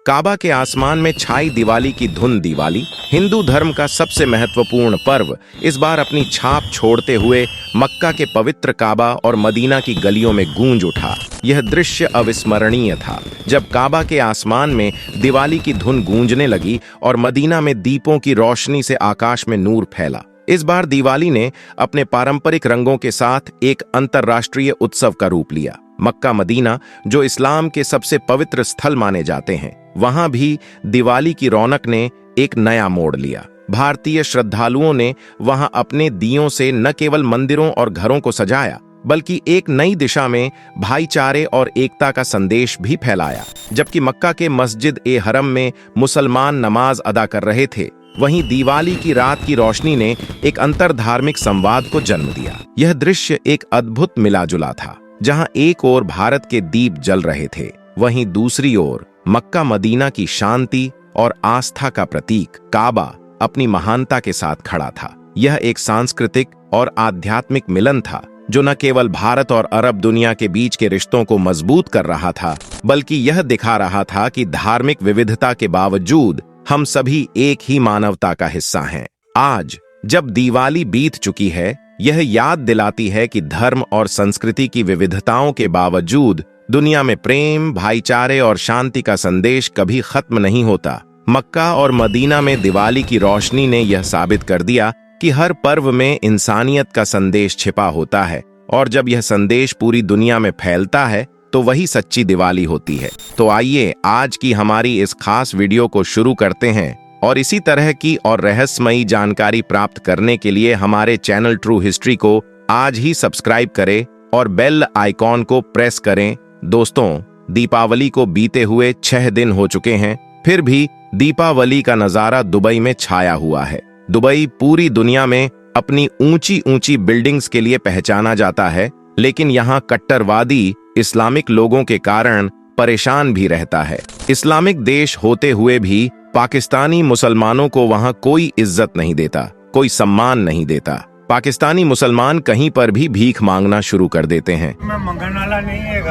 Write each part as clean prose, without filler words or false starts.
काबा के आसमान में छाई दिवाली की धुन। दिवाली हिंदू धर्म का सबसे महत्वपूर्ण पर्व इस बार अपनी छाप छोड़ते हुए मक्का के पवित्र काबा और मदीना की गलियों में गूंज उठा। यह दृश्य अविस्मरणीय था जब काबा के आसमान में दिवाली की धुन गूंजने लगी और मदीना में दीपों की रोशनी से आकाश में नूर फैला। इस बार दिवाली ने अपने पारंपरिक रंगों के साथ एक अंतर्राष्ट्रीय उत्सव का रूप लिया। मक्का मदीना, जो इस्लाम के सबसे पवित्र स्थल माने जाते हैं, वहां भी दिवाली की रौनक ने एक नया मोड़ लिया। भारतीय श्रद्धालुओं ने वहां अपने दियों से न केवल मंदिरों और घरों को सजाया, बल्कि एक नई दिशा में भाईचारे और एकता का संदेश भी फैलाया। जबकि मक्का के मस्जिद ए हरम में मुसलमान नमाज अदा कर रहे थे, वहीं दिवाली की रात की रोशनी ने एक अंतरधार्मिक संवाद को जन्म दिया। यह दृश्य एक अद्भुत मिलाजुला था, जहां एक ओर भारत के दीप जल रहे थे, वहीं दूसरी ओर मक्का मदीना की शांति और आस्था का प्रतीक काबा अपनी महानता के साथ खड़ा था। यह एक सांस्कृतिक और आध्यात्मिक मिलन था जो न केवल भारत और अरब दुनिया के बीच के रिश्तों को मजबूत कर रहा था, बल्कि यह दिखा रहा था कि धार्मिक विविधता के बावजूद हम सभी एक ही मानवता का हिस्सा हैं। आज जब दिवाली बीत चुकी है, यह याद दिलाती है कि धर्म और संस्कृति की विविधताओं के बावजूद दुनिया में प्रेम, भाईचारे और शांति का संदेश कभी खत्म नहीं होता। मक्का और मदीना में दिवाली की रोशनी ने यह साबित कर दिया कि हर पर्व में इंसानियत का संदेश छिपा होता है, और जब यह संदेश पूरी दुनिया में फैलता है तो वही सच्ची दिवाली होती है। तो आइए आज की हमारी इस खास वीडियो को शुरू करते हैं, और इसी तरह की और रहस्यमयी जानकारी प्राप्त करने के लिए हमारे चैनल ट्रू हिस्ट्री को आज ही सब्सक्राइब करें और बेल आइकॉन को प्रेस करें। दोस्तों, दीपावली को बीते हुए 6 दिन हो चुके हैं, फिर भी दीपावली का नजारा दुबई में छाया हुआ है। दुबई पूरी दुनिया में अपनी ऊंची ऊंची बिल्डिंग्स के लिए पहचाना जाता है, लेकिन यहाँ कट्टरवादी इस्लामिक लोगों के कारण परेशान भी रहता है। इस्लामिक देश होते हुए भी पाकिस्तानी मुसलमानों को वहां कोई इज्जत नहीं देता, कोई सम्मान नहीं देता। पाकिस्तानी मुसलमान कहीं पर भी भीख मांगना शुरू कर देते हैं। मैं मंगन वाला नहीं है,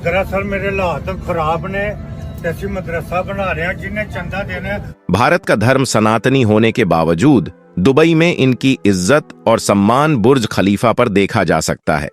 दरअसल मेरे हालात खराब ने, ऐसी मदरसा बना रहे हैं जिन्हें चंदा देने। भारत का धर्म सनातनी होने के बावजूद दुबई में इनकी इज्जत और सम्मान बुर्ज खलीफा पर देखा जा सकता है।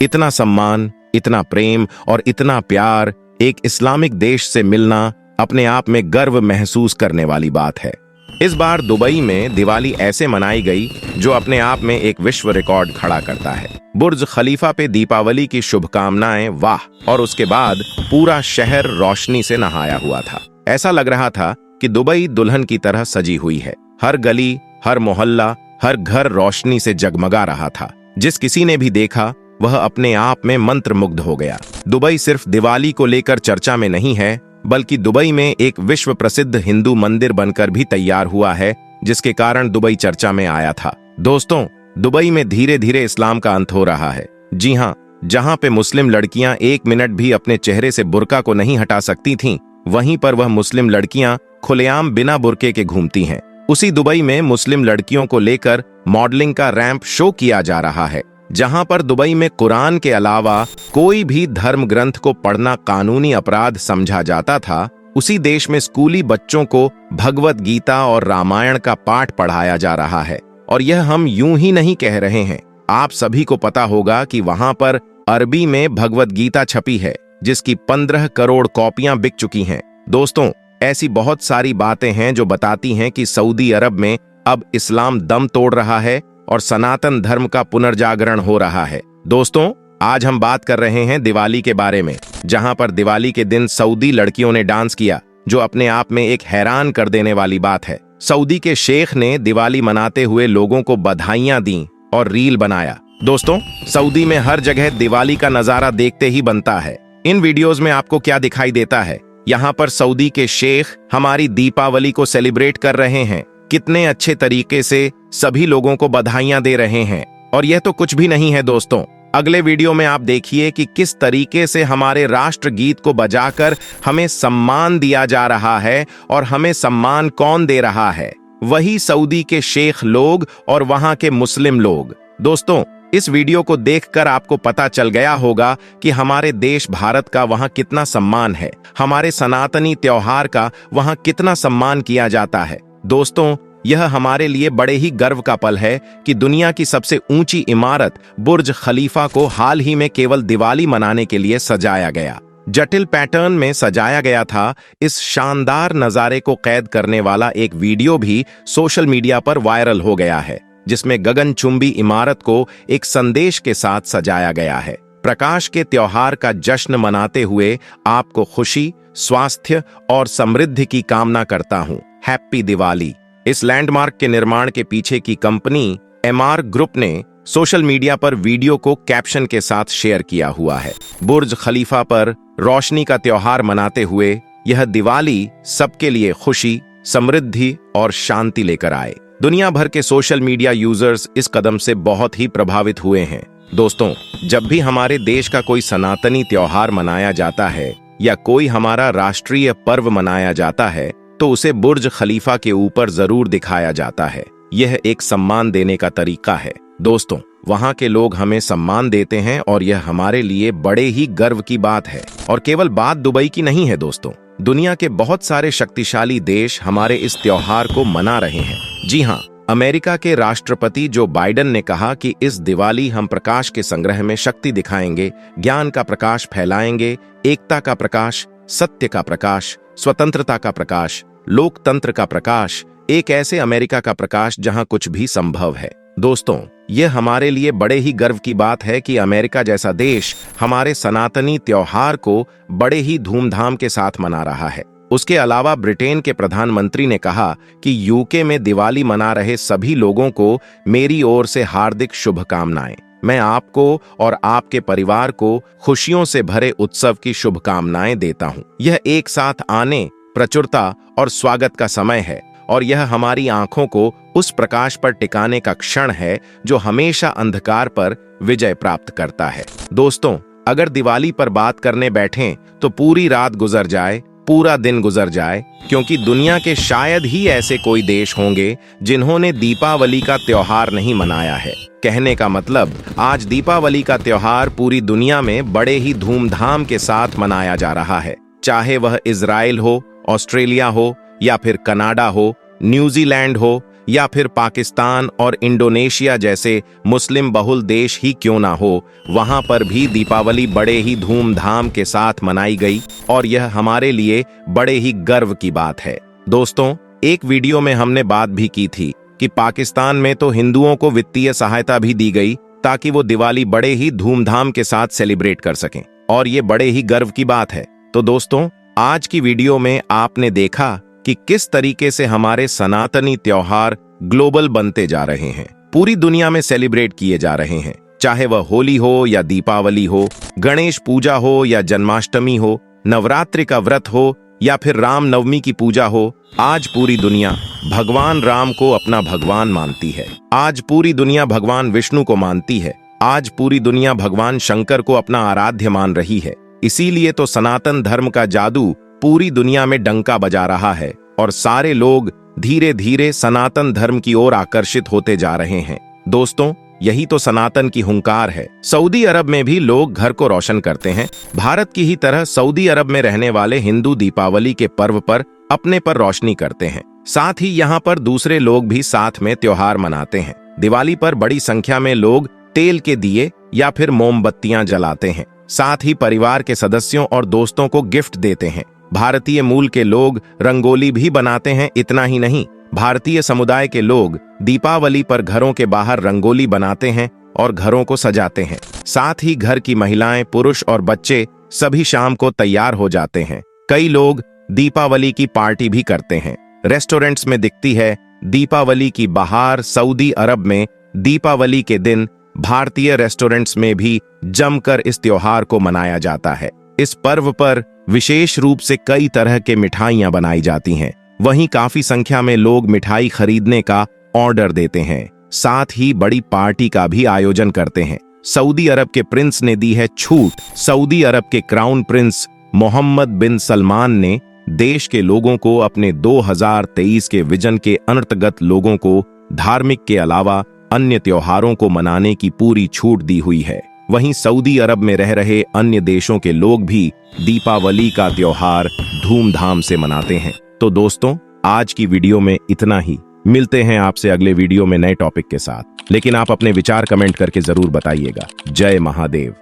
इतना सम्मान, इतना प्रेम और इतना प्यार एक इस्लामिक देश से मिलना अपने आप में गर्व महसूस करने वाली बात है। इस बार दुबई में दिवाली ऐसे मनाई गई जो अपने आप में एक विश्व रिकॉर्ड खड़ा करता है। बुर्ज खलीफा पे दीपावली की शुभकामनाएं, वाह! और उसके बाद पूरा शहर रोशनी से नहाया हुआ था। ऐसा लग रहा था कि दुबई दुल्हन की तरह सजी हुई है। हर गली, हर मोहल्ला, हर घर रोशनी से जगमगा रहा था। जिस किसी ने भी देखा वह अपने आप में मंत्रमुग्ध हो गया। दुबई सिर्फ दिवाली को लेकर चर्चा में नहीं है, बल्कि दुबई में एक विश्व प्रसिद्ध हिंदू मंदिर बनकर भी तैयार हुआ है, जिसके कारण दुबई चर्चा में आया था। दोस्तों, दुबई में धीरे धीरे इस्लाम का अंत हो रहा है। जी हाँ, जहाँ पे मुस्लिम लड़कियां 1 मिनट भी अपने चेहरे से बुर्का को नहीं हटा सकती थीं, वहीं पर वह मुस्लिम लड़कियां खुलेआम बिना बुर्के के घूमती हैं। उसी दुबई में मुस्लिम लड़कियों को लेकर मॉडलिंग का रैंप शो किया जा रहा है। जहां पर दुबई में कुरान के अलावा कोई भी धर्म ग्रंथ को पढ़ना कानूनी अपराध समझा जाता था, उसी देश में स्कूली बच्चों को भगवत गीता और रामायण का पाठ पढ़ाया जा रहा है। और यह हम यूं ही नहीं कह रहे हैं, आप सभी को पता होगा कि वहां पर अरबी में भगवत गीता छपी है, जिसकी 15 करोड़ कॉपियां बिक चुकी हैं। दोस्तों, ऐसी बहुत सारी बातें हैं जो बताती हैं कि सऊदी अरब में अब इस्लाम दम तोड़ रहा है और सनातन धर्म का पुनर्जागरण हो रहा है। दोस्तों, आज हम बात कर रहे हैं दिवाली के बारे में, जहां पर दिवाली के दिन सऊदी लड़कियों ने डांस किया, जो अपने आप में एक हैरान कर देने वाली बात है। सऊदी के शेख ने दिवाली मनाते हुए लोगों को बधाइयां दी और रील बनाया। दोस्तों, सऊदी में हर जगह दिवाली का नजारा देखते ही बनता है। इन वीडियोस में आपको क्या दिखाई देता है? यहाँ पर सऊदी के शेख हमारी दीपावली को सेलिब्रेट कर रहे हैं। कितने अच्छे तरीके से सभी लोगों को बधाइयां दे रहे हैं। और यह तो कुछ भी नहीं है दोस्तों, अगले वीडियो में आप देखिए कि किस तरीके से हमारे राष्ट्रगीत को बजाकर हमें सम्मान दिया जा रहा है। और हमें सम्मान कौन दे रहा है? वही सऊदी के शेख लोग और वहां के मुस्लिम लोग। दोस्तों, इस वीडियो को देखकर आपको पता चल गया होगा कि हमारे देश भारत का वहां कितना सम्मान है, हमारे सनातनी त्योहार का वहां कितना सम्मान किया जाता है। दोस्तों, यह हमारे लिए बड़े ही गर्व का पल है कि दुनिया की सबसे ऊंची इमारत बुर्ज खलीफा को हाल ही में केवल दिवाली मनाने के लिए सजाया गया। जटिल पैटर्न में सजाया गया था। इस शानदार नजारे को कैद करने वाला एक वीडियो भी सोशल मीडिया पर वायरल हो गया है, जिसमें गगनचुंबी इमारत को एक संदेश के साथ सजाया गया है। प्रकाश के त्योहार का जश्न मनाते हुए आपको खुशी, स्वास्थ्य और समृद्धि की कामना करता हूं। हैप्पी दिवाली। इस लैंडमार्क के निर्माण के पीछे की कंपनी एमआर ग्रुप ने सोशल मीडिया पर वीडियो को कैप्शन के साथ शेयर किया हुआ है। बुर्ज खलीफा पर रोशनी का त्योहार मनाते हुए यह दिवाली सबके लिए खुशी, समृद्धि और शांति लेकर आए। दुनिया भर के सोशल मीडिया यूजर्स इस कदम से बहुत ही प्रभावित हुए हैं। दोस्तों, जब भी हमारे देश का कोई सनातनी त्योहार मनाया जाता है या कोई हमारा राष्ट्रीय पर्व मनाया जाता है तो उसे बुर्ज खलीफा के ऊपर जरूर दिखाया जाता है। यह एक सम्मान देने का तरीका है। दोस्तों, वहां के लोग हमें सम्मान देते हैं और यह हमारे लिए बड़े ही गर्व की बात है। और केवल बात दुबई की नहीं है दोस्तों, दुनिया के बहुत सारे शक्तिशाली देश हमारे इस त्योहार को मना रहे हैं। जी हाँ, अमेरिका के राष्ट्रपति जो बाइडेन ने कहा कि इस दिवाली हम प्रकाश के संग्रह में शक्ति दिखाएंगे, ज्ञान का प्रकाश फैलाएंगे, एकता का प्रकाश, सत्य का प्रकाश, स्वतंत्रता का प्रकाश, लोकतंत्र का प्रकाश, एक ऐसे अमेरिका का प्रकाश जहां कुछ भी संभव है। दोस्तों, यह हमारे लिए बड़े ही गर्व की बात है कि अमेरिका जैसा देश हमारे सनातनी त्योहार को बड़े ही धूमधाम के साथ मना रहा है। उसके अलावा ब्रिटेन के प्रधानमंत्री ने कहा कि यूके में दिवाली मना रहे सभी लोगों को मेरी ओर से हार्दिक शुभकामनाएं। मैं आपको और आपके परिवार को खुशियों से भरे उत्सव की शुभकामनाएं देता हूं। यह एक साथ आने, प्रचुरता और स्वागत का समय है और यह हमारी आंखों को उस प्रकाश पर टिकाने का क्षण है जो हमेशा अंधकार पर विजय प्राप्त करता है। दोस्तों, अगर दिवाली पर बात करने बैठें तो पूरी रात गुजर जाए, पूरा दिन गुजर जाए, क्योंकि दुनिया के शायद ही ऐसे कोई देश होंगे जिन्होंने दीपावली का त्योहार नहीं मनाया है। कहने का मतलब, आज दीपावली का त्योहार पूरी दुनिया में बड़े ही धूमधाम के साथ मनाया जा रहा है। चाहे वह इजराइल हो, ऑस्ट्रेलिया हो या फिर कनाडा हो, न्यूजीलैंड हो या फिर पाकिस्तान और इंडोनेशिया जैसे मुस्लिम बहुल देश ही क्यों ना हो, वहां पर भी दीपावली बड़े ही धूमधाम के साथ मनाई गई और यह हमारे लिए बड़े ही गर्व की बात है। दोस्तों, एक वीडियो में हमने बात भी की थी कि पाकिस्तान में तो हिंदुओं को वित्तीय सहायता भी दी गई ताकि वो दिवाली बड़े ही धूमधाम के साथ सेलिब्रेट कर सकें, और ये बड़े ही गर्व की बात है। तो दोस्तों, आज की वीडियो में आपने देखा कि किस तरीके से हमारे सनातनी त्योहार ग्लोबल बनते जा रहे हैं, पूरी दुनिया में सेलिब्रेट किए जा रहे हैं। चाहे वह होली हो या दीपावली हो, गणेश पूजा हो या जन्माष्टमी हो, नवरात्रि का व्रत हो या फिर राम नवमी की पूजा हो, आज पूरी दुनिया भगवान राम को अपना भगवान मानती है। आज पूरी दुनिया भगवान विष्णु को मानती है। आज पूरी दुनिया भगवान शंकर को अपना आराध्य मान रही है। इसीलिए तो सनातन धर्म का जादू पूरी दुनिया में डंका बजा रहा है और सारे लोग धीरे धीरे सनातन धर्म की ओर आकर्षित होते जा रहे हैं। दोस्तों, यही तो सनातन की हुंकार है। सऊदी अरब में भी लोग घर को रोशन करते हैं। भारत की ही तरह सऊदी अरब में रहने वाले हिंदू दीपावली के पर्व पर अपने पर रोशनी करते हैं। साथ ही यहाँ पर दूसरे लोग भी साथ में त्योहार मनाते हैं। दिवाली पर बड़ी संख्या में लोग तेल के दिए या फिर मोमबत्तियां जलाते हैं। साथ ही परिवार के सदस्यों और दोस्तों को गिफ्ट देते हैं। भारतीय मूल के लोग रंगोली भी बनाते हैं। इतना ही नहीं, भारतीय समुदाय के लोग दीपावली पर घरों के बाहर रंगोली बनाते हैं और घरों को सजाते हैं। साथ ही घर की महिलाएं, पुरुष और बच्चे सभी शाम को तैयार हो जाते हैं। कई लोग दीपावली की पार्टी भी करते हैं। रेस्टोरेंट्स में दिखती है दीपावली की बहार। सऊदी अरब में दीपावली के दिन भारतीय रेस्टोरेंट्स में भी जमकर इस त्योहार को मनाया जाता है। इस पर्व पर विशेष रूप से कई तरह के मिठाइयां बनाई जाती हैं। वहीं काफी संख्या में लोग मिठाई खरीदने का ऑर्डर देते हैं। साथ ही बड़ी पार्टी का भी आयोजन करते हैं। सऊदी अरब के प्रिंस ने दी है छूट। सऊदी अरब के क्राउन प्रिंस मोहम्मद बिन सलमान ने देश के लोगों को अपने 2023 के विजन के अंतर्गत लोगों को धार्मिक के अलावा अन्य त्योहारों को मनाने की पूरी छूट दी हुई है। वहीं सऊदी अरब में रह रहे अन्य देशों के लोग भी दीपावली का त्योहार धूमधाम से मनाते हैं। तो दोस्तों, आज की वीडियो में इतना ही। मिलते हैं आपसे अगले वीडियो में नए टॉपिक के साथ, लेकिन आप अपने विचार कमेंट करके जरूर बताइएगा। जय महादेव।